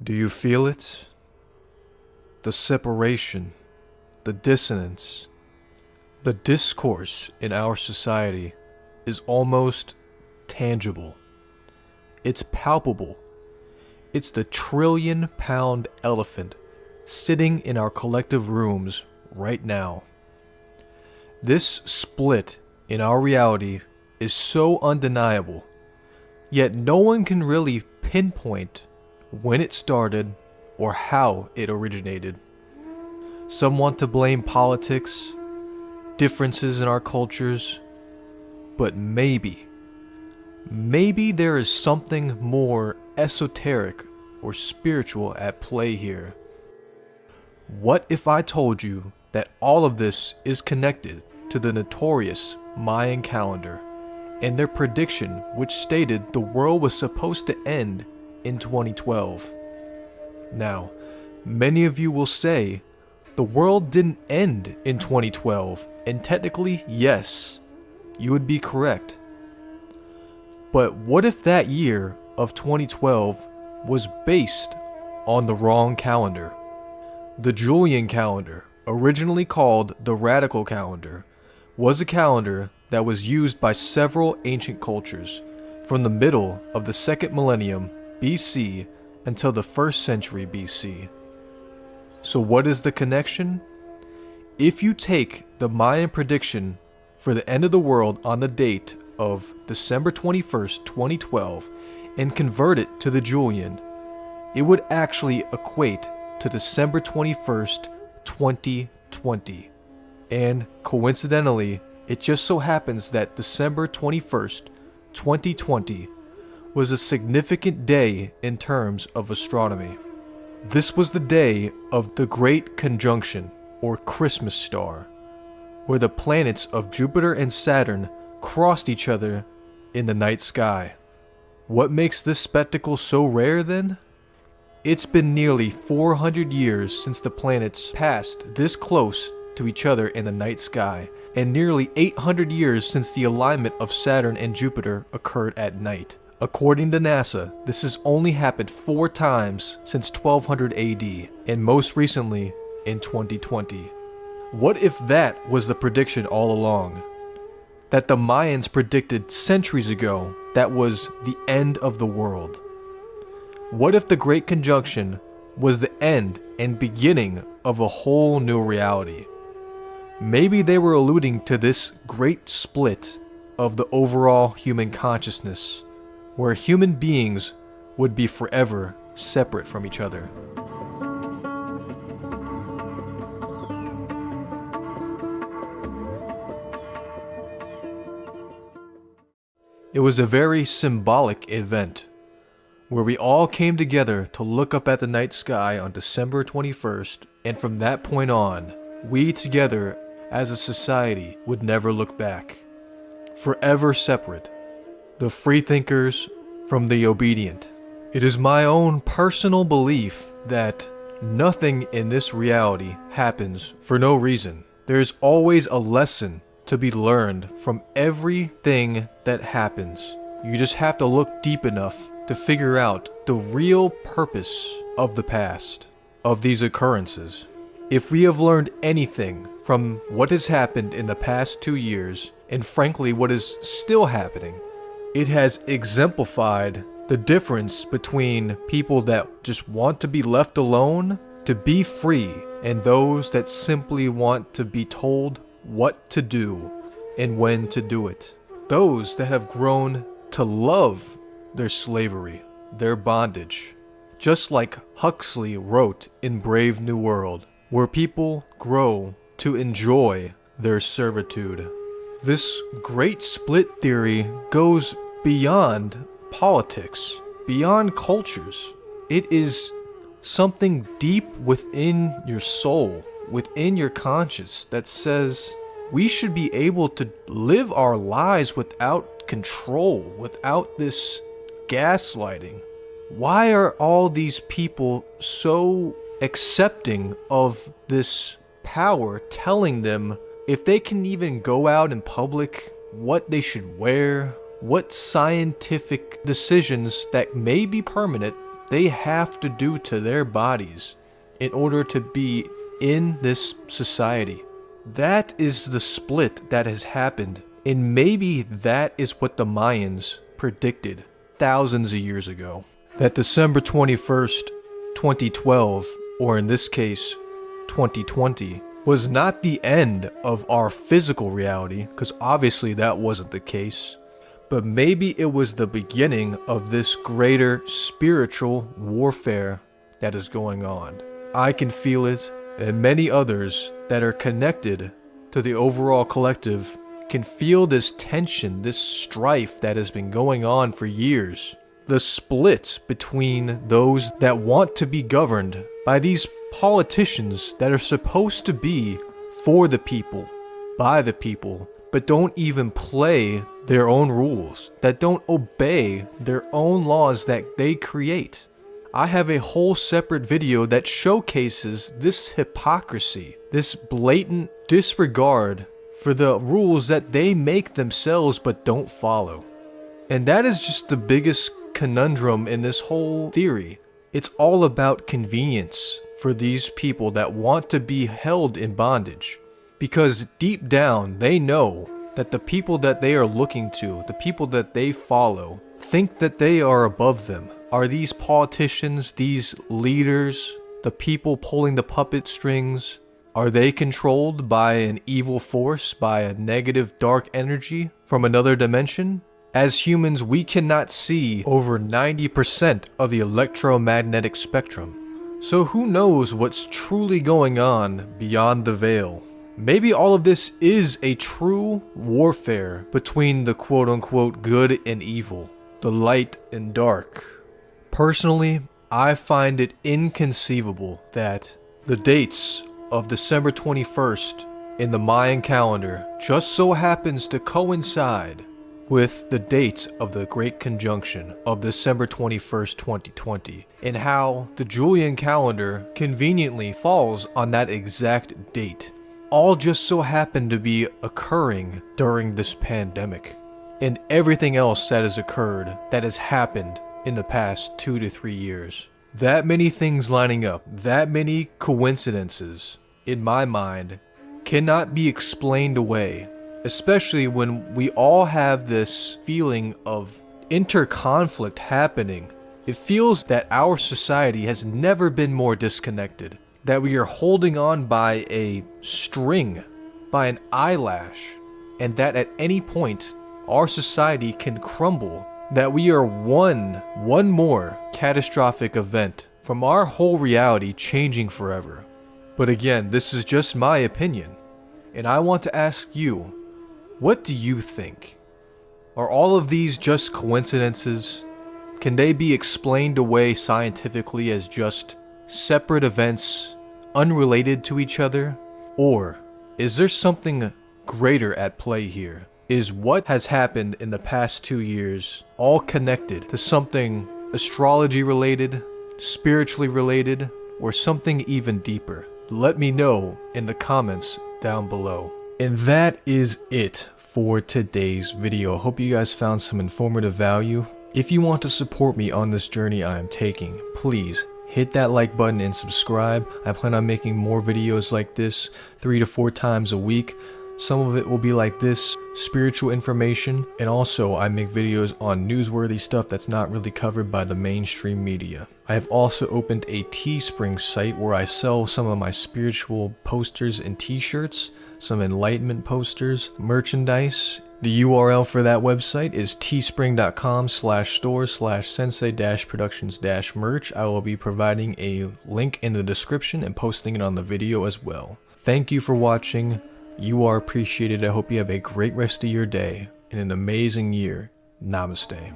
Do you feel it? The separation, the dissonance, the discourse in our society is almost tangible. It's palpable. It's the trillion-pound elephant sitting in our collective rooms right now. This split in our reality is so undeniable, yet no one can really pinpoint when it started or how it originated. Some want to blame politics, differences in our cultures, but maybe there is something more esoteric or spiritual at play here. What if I told you that all of this is connected to the notorious Mayan calendar and their prediction, which stated the world was supposed to end in 2012? Now, many of you will say the world didn't end in 2012, and technically, yes, you would be correct. But what if that year of 2012 was based on the wrong calendar? The Julian calendar, originally called the radical calendar, was a calendar that was used by several ancient cultures from the middle of the second millennium BC until the 1st century BC. So what is the connection? If you take the Mayan prediction for the end of the world on the date of December 21st, 2012, and convert it to the Julian, it would actually equate to December 21st, 2020. And coincidentally, it just so happens that December 21st, 2020 was a significant day in terms of astronomy. This was the day of the Great Conjunction, or Christmas star, where the planets of Jupiter and Saturn crossed each other in the night sky. What makes this spectacle so rare then? It's been nearly 400 years since the planets passed this close to each other in the night sky, and nearly 800 years since the alignment of Saturn and Jupiter occurred at night. According to NASA, this has only happened 4 times since 1200 AD, and most recently in 2020. What if that was the prediction all along? That the Mayans predicted centuries ago that was the end of the world? What if the Great Conjunction was the end and beginning of a whole new reality? Maybe they were alluding to this great split of the overall human consciousness, where human beings would be forever separate from each other. It was a very symbolic event, where we all came together to look up at the night sky on December 21st, and from that point on, we together as a society would never look back. Forever separate. The freethinkers from the obedient. It is my own personal belief that nothing in this reality happens for no reason. There is always a lesson to be learned from everything that happens. You just have to look deep enough to figure out the real purpose of the past, of these occurrences. If we have learned anything from what has happened in the past 2 years, and frankly what is still happening, it has exemplified the difference between people that just want to be left alone, to be free, and those that simply want to be told what to do and when to do it. Those that have grown to love their slavery, their bondage. Just like Huxley wrote in Brave New World, where people grow to enjoy their servitude. This great split theory goes beyond politics, beyond cultures. It is something deep within your soul, within your conscience, that says we should be able to live our lives without control, without this gaslighting. Why are all these people so accepting of this power telling them if they can even go out in public, what they should wear, what scientific decisions that may be permanent they have to do to their bodies in order to be in this society. That is the split that has happened, and maybe that is what the Mayans predicted thousands of years ago. That December 21st, 2012, or in this case, 2020, was not the end of our physical reality, because obviously that wasn't the case, but maybe it was the beginning of this greater spiritual warfare that is going on. I can feel it, and many others that are connected to the overall collective can feel this tension, this strife that has been going on for years. The split between those that want to be governed by these politicians that are supposed to be for the people, by the people, but don't even play their own rules, that don't obey their own laws that they create. I have a whole separate video that showcases this hypocrisy, this blatant disregard for the rules that they make themselves but don't follow. And that is just the biggest conundrum in this whole theory. It's all about convenience for these people that want to be held in bondage. Because deep down, they know that the people that they are looking to, the people that they follow, think that they are above them. Are these politicians, these leaders, the people pulling the puppet strings, are they controlled by an evil force, by a negative dark energy from another dimension? As humans, we cannot see over 90% of the electromagnetic spectrum. So who knows what's truly going on beyond the veil? Maybe all of this is a true warfare between the quote-unquote good and evil, the light and dark. Personally, I find it inconceivable that the dates of December 21st in the Mayan calendar just so happens to coincide with the dates of the Great Conjunction of December 21st, 2020, and how the Julian calendar conveniently falls on that exact date. All just so happened to be occurring during this pandemic, and everything else that has occurred, that has happened in the past 2 to 3 years. That many things lining up, that many coincidences, in my mind, cannot be explained away. Especially when we all have this feeling of inter-conflict happening. It feels that our society has never been more disconnected. That we are holding on by a string, by an eyelash, and that at any point, our society can crumble. That we are one more catastrophic event from our whole reality changing forever. But again, this is just my opinion, and I want to ask you, what do you think? Are all of these just coincidences? Can they be explained away scientifically as just separate events, unrelated to each other? Or is there something greater at play here? Is what has happened in the past 2 years all connected to something astrology related, spiritually related, or something even deeper? Let me know in the comments down below. And that is it for today's video. Hope you guys found some informative value. If you want to support me on this journey I am taking, please hit that like button and subscribe. I plan on making more videos like this 3 to 4 times a week. Some of it will be like this, spiritual information, and also I make videos on newsworthy stuff that's not really covered by the mainstream media. I have also opened a Teespring site where I sell some of my spiritual posters and t-shirts, some enlightenment posters, merchandise. The URL for that website is teespring.com/store/sensei-productions-merch. I will be providing a link in the description and posting it on the video as well. Thank you for watching. You are appreciated. I hope you have a great rest of your day and an amazing year. Namaste.